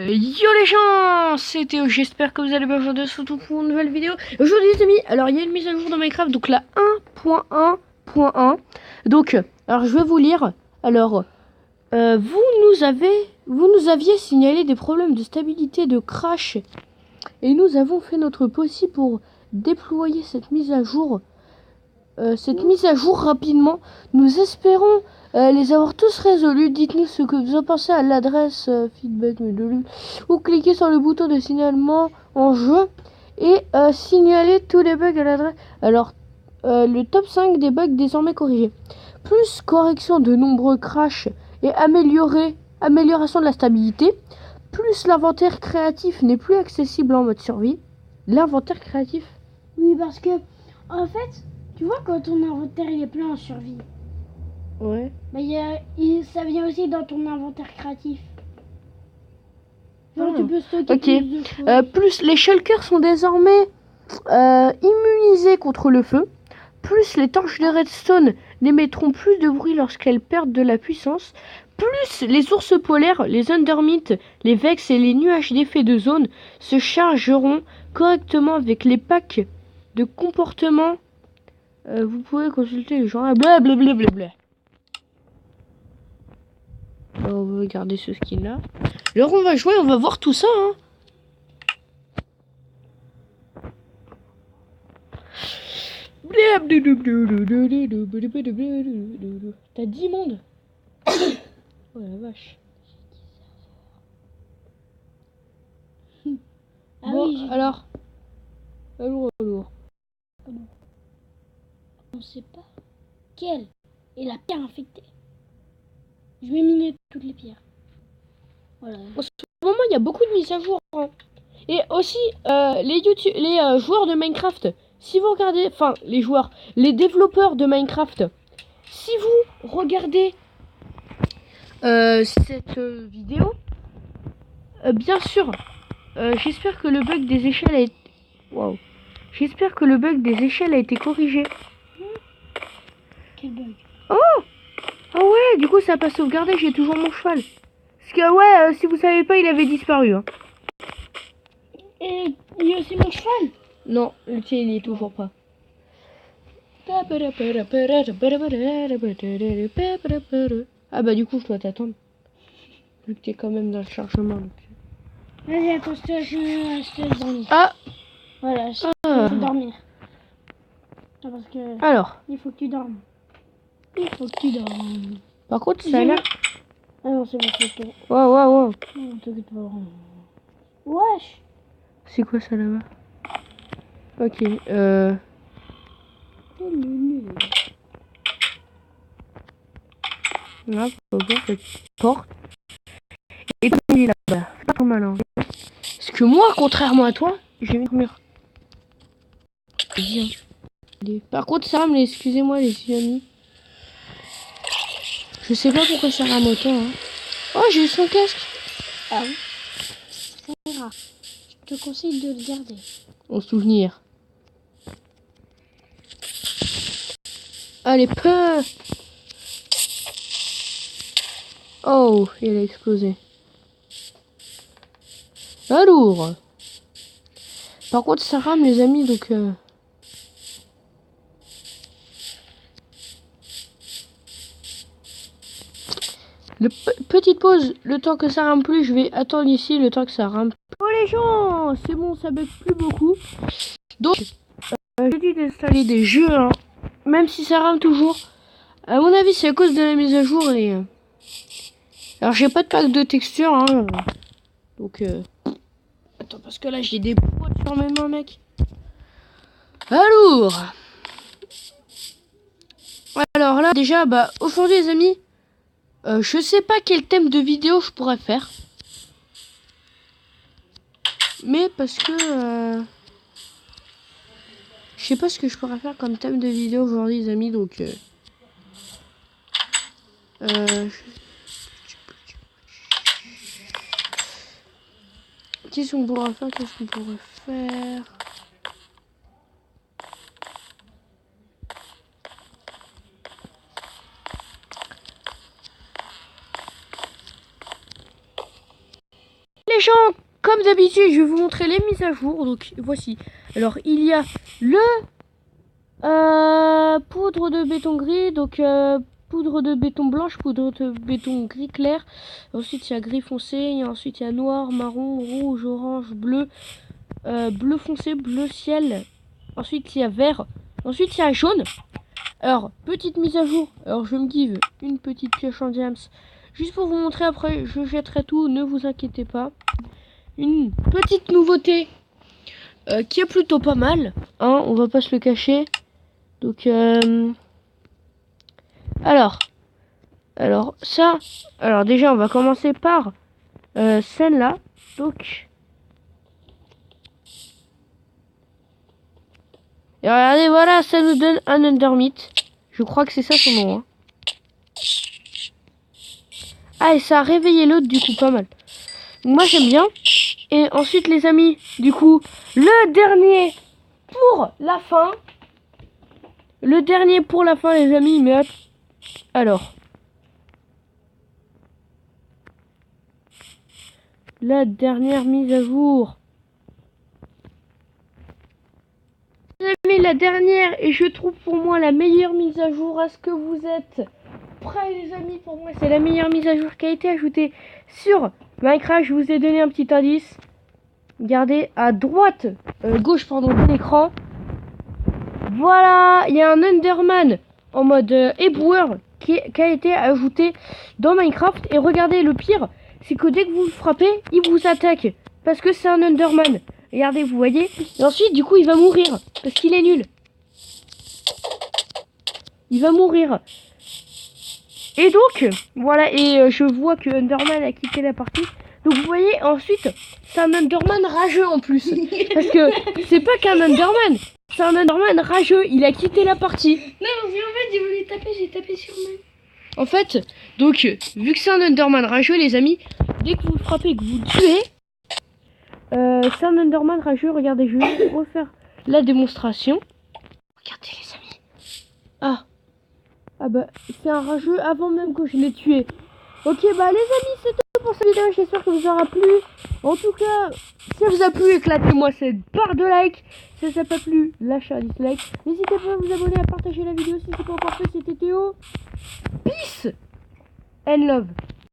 Yo les gens, c'est Théo, j'espère que vous allez bien aujourd'hui surtout pour une nouvelle vidéo. Aujourd'hui les amis, alors il y a une mise à jour dans Minecraft, donc la 1.1.1. Donc, alors je vais vous lire. Alors, vous nous aviez signalé des problèmes de stabilité, de crash. Et nous avons fait notre possible pour déployer cette mise à jour. Rapidement. Nous espérons les avoir tous résolus. Dites-nous ce que vous en pensez à l'adresse feedback ou cliquez sur le bouton de signalement en jeu et signalez tous les bugs à l'adresse. Alors, le top 5 des bugs désormais corrigés. Plus correction de nombreux crashs et amélioration de la stabilité. Plus l'inventaire créatif n'est plus accessible en mode survie. L'inventaire créatif. Oui, parce que, en fait, tu vois, quand ton inventaire il est plein en survie, Ouais. bah, ça vient aussi dans ton inventaire créatif. Genre, tu peux stocker plus de choses. Plus les shulkers sont désormais immunisés contre le feu. Plus les torches de redstone n'émettront plus de bruit lorsqu'elles perdent de la puissance. Plus les ours polaires, les undermyths, les vex et les nuages d'effet de zone se chargeront correctement avec les packs de comportement. Vous pouvez consulter les gens. Blablabla. On va regarder ce skin là. Alors on va jouer, on va voir tout ça. Hein. T'as 10 mondes. Oh la vache. Ah Bon, oui, alors. Allô. on sait pas quelle est la pierre infectée. Je vais miner toutes les pierres. Voilà. En ce moment, il y a beaucoup de mises à jour. Hein. Et aussi, les joueurs de Minecraft, si vous regardez, enfin, les développeurs de Minecraft, si vous regardez cette vidéo, bien sûr, j'espère que le bug des échelles a été... Waouh. J'espère que le bug des échelles a été corrigé. Quel bug? Oh! Ah ouais, du coup, ça n'a pas sauvegardé, j'ai toujours mon cheval. Parce que, ouais, si vous savez pas, il avait disparu. Hein. Et il y a aussi mon cheval. Non, le tien, il n'y est toujours pas. Ah bah du coup je dois t'attendre. Vu que t'es quand même dans le chargement. Donc... Vas-y, attends, je te laisse dormir. Ah. Voilà, je te laisse dormir. Ah, parce que... Alors. Il faut que tu dormes. Il faut que tu dormes. Par contre ça a l'air... Ah non, c'est bon, c'est bon. Wow. Non, t'inquiète pas. Wesh. C'est quoi ça là-bas? Ok, là, faut ouvrir cette porte. Et il est là-bas. Pas trop malin. Parce que moi, contrairement à toi, je vais dormir. Bien. Par contre, ça me excusez-moi les amis. Je sais pas pourquoi ça rame autant. Hein. Oh, j'ai eu son casque. Ah oui. C'est rare. Je te conseille de le garder. En souvenir. Allez, peu. Oh, il a explosé. Alors. Par contre, ça rame les amis, donc... Petite pause, le temps que ça rame plus, je vais attendre ici le temps que ça rame. Oh les gens, c'est bon, ça bug plus beaucoup. Donc, j'ai dû d'installer des jeux, hein, même si ça rame toujours. À mon avis, c'est à cause de la mise à jour et... Alors, j'ai pas de pack de texture, hein. Donc, attends, parce que là, j'ai des poids sur mes mains, mec. Alors là, déjà, bah, aujourd'hui, les amis, je sais pas quel thème de vidéo je pourrais faire. Mais parce que... je sais pas ce que je pourrais faire comme thème de vidéo aujourd'hui, les amis, donc... Qu'est-ce qu'on pourrait faire? Les les gens, comme d'habitude, je vais vous montrer les mises à jour. Donc voici. Alors il y a le poudre de béton gris, donc poudre de béton blanche, poudre de béton gris clair. Ensuite il y a gris foncé, et ensuite il y a noir, marron, rouge, orange, bleu, bleu foncé, bleu ciel. Ensuite il y a vert. Ensuite il y a jaune. Alors petite mise à jour. Alors je me give une petite pioche en diams. Juste pour vous montrer, après je jetterai tout, ne vous inquiétez pas. Une petite nouveauté qui est plutôt pas mal, hein, on va pas se le cacher. Donc alors ça, alors déjà on va commencer par scène là. Donc et regardez, voilà, ça nous donne un Endermite. Je crois que c'est ça son nom, hein. Ah, et ça a réveillé l'autre, du coup, pas mal. Donc, moi, j'aime bien. Et ensuite, les amis, du coup, le dernier pour la fin. Le dernier pour la fin, les amis. Mais alors. La dernière mise à jour. Les amis, la dernière, et je trouve pour moi la meilleure mise à jour. Est-ce que vous êtes prêts, les amis? Pour moi, c'est la meilleure mise à jour qui a été ajoutée sur Minecraft. Je vous ai donné un petit indice. Regardez à droite, gauche pardon, de l'écran. Voilà, il y a un Enderman en mode éboueur qui a été ajouté dans Minecraft. Et regardez, le pire, c'est que dès que vous le frappez, il vous attaque. Parce que c'est un Enderman. Regardez, vous voyez. Et ensuite, du coup, il va mourir. Parce qu'il est nul. Il va mourir. Et donc, voilà. Et je vois que Enderman a quitté la partie. Donc, vous voyez, ensuite, c'est un Enderman rageux en plus. Parce que c'est pas qu'un Enderman. C'est un Enderman rageux. Il a quitté la partie. Non, mais en fait, j'ai voulu taper, j'ai tapé sur moi. En fait, donc, vu que c'est un Enderman rageux, les amis, dès que vous le frappez et que vous le tuez, c'est un Enderman rageux. Regardez, je vais refaire la démonstration. Regardez, les amis. Ah bah, c'est un rageux avant même que je l'ai tué. Ok, bah les amis, c'est tout pour cette vidéo. J'espère que vous aura plu. En tout cas, si ça vous a plu, éclatez-moi cette barre de like. Si ça vous a pas plu, lâchez un dislike. N'hésitez pas à vous abonner, à partager la vidéo si c'est pas encore fait. C'était Théo. Peace and love.